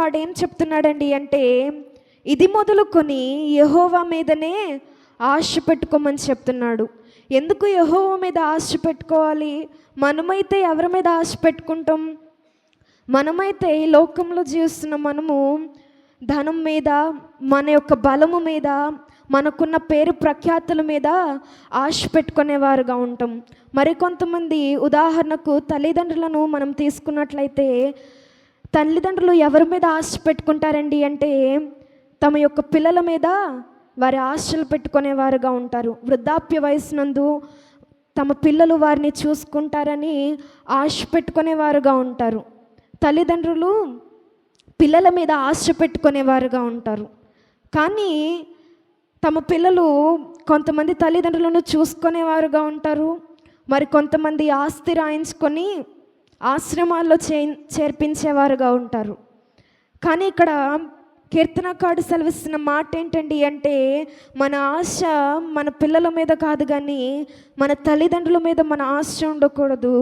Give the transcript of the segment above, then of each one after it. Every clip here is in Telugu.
కీర్తనకాడు ఏం చెప్తున్నాడండి అంటే, ఇది మొదలుకొని యెహోవా మీదనే ఆశ పెట్టుకోమని చెప్తున్నాడు. ఎందుకు యెహోవా మీద ఆశ పెట్టుకోవాలి? మనమైతే ఎవరి మీద ఆశ పెట్టుకుంటాం? మనమైతే ఈ లోకంలో జీవిస్తున్న మనము ధనం మీద, మన యొక్క బలము మీద, మనకున్న పేరు ప్రఖ్యాతుల మీద ఆశ పెట్టుకునేవారుగా ఉంటాం. మరికొంతమంది ఉదాహరణకు తల్లిదండ్రులను మనం తీసుకున్నట్లయితే, తల్లిదండ్రులు ఎవరి మీద ఆశ పెట్టుకుంటారండి అంటే, తమ యొక్క పిల్లల మీద వారి ఆశలు పెట్టుకునేవారుగా ఉంటారు. వృద్ధాప్య వయసునందు తమ పిల్లలు వారిని చూసుకుంటారని ఆశ పెట్టుకునేవారుగా ఉంటారు. తల్లిదండ్రులు పిల్లల మీద ఆశ పెట్టుకునేవారుగా ఉంటారు. కానీ తమ పిల్లలు కొంతమంది తల్లిదండ్రులను చూసుకునేవారుగా ఉంటారు. మరి కొంతమంది ఆస్తి రాయించుకొని ఆశ్రమాల్లో చేర్పించేవారుగా ఉంటారు. కానీ ఇక్కడ కీర్తనకాడు సెలవిస్తున్న మాట ఏంటండి అంటే, మన ఆశ మన పిల్లల మీద కాదు, కానీ మన తల్లిదండ్రుల మీద మన ఆశ ఉండకూడదు.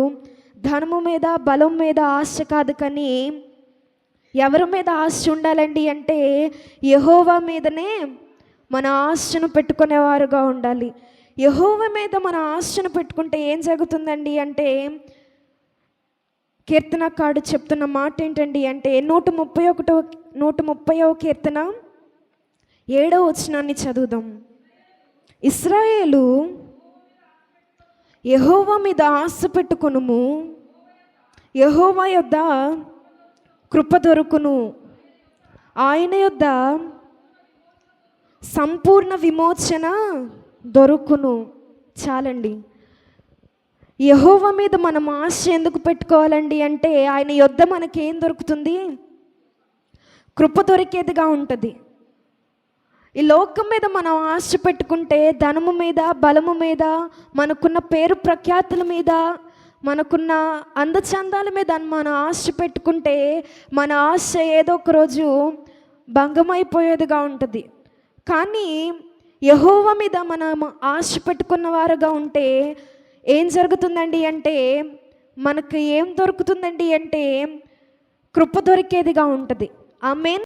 ధనము మీద, బలం మీద ఆశ కాదు, కానీ ఎవరి మీద ఆశ ఉండాలండి అంటే యెహోవా మీదనే మన ఆశను పెట్టుకునేవారుగా ఉండాలి. యెహోవా మీద మన ఆశను పెట్టుకుంటే ఏం జరుగుతుందండి అంటే, కీర్తనకాడు చెప్తున్న మాట ఏంటండి అంటే 130వ కీర్తన 7వ వచనాన్ని చదువుదాం. ఇశ్రాయేలు యెహోవా మీద ఆశ పెట్టుకొనుము, యెహోవా యొద్ద కృప దొరుకును, ఆయన యొద్ద సంపూర్ణ విమోచన దొరుకును. చాలండి. యెహోవా మీద మనం ఆశ ఎందుకు పెట్టుకోవాలండి అంటే, ఆయన యొద్ద మనకేం దొరుకుతుంది? కృప దొరికేదిగా ఉంటుంది. ఈ లోకం మీద మనం ఆశ పెట్టుకుంటే, ధనము మీద, బలము మీద, మనకున్న పేరు ప్రఖ్యాతుల మీద, మనకున్న అందచందాల మీద మన ఆశ పెట్టుకుంటే, మన ఆశ ఏదో ఒక రోజు భంగమైపోయేదిగా ఉంటుంది. కానీ యెహోవా మీద మనం ఆశ పెట్టుకున్న వారుగా ఉంటే ఏం జరుగుతుందండి అంటే, మనకు ఏం దొరుకుతుందండి అంటే కృప దొరికేదిగా ఉంటుంది. ఆమేన్.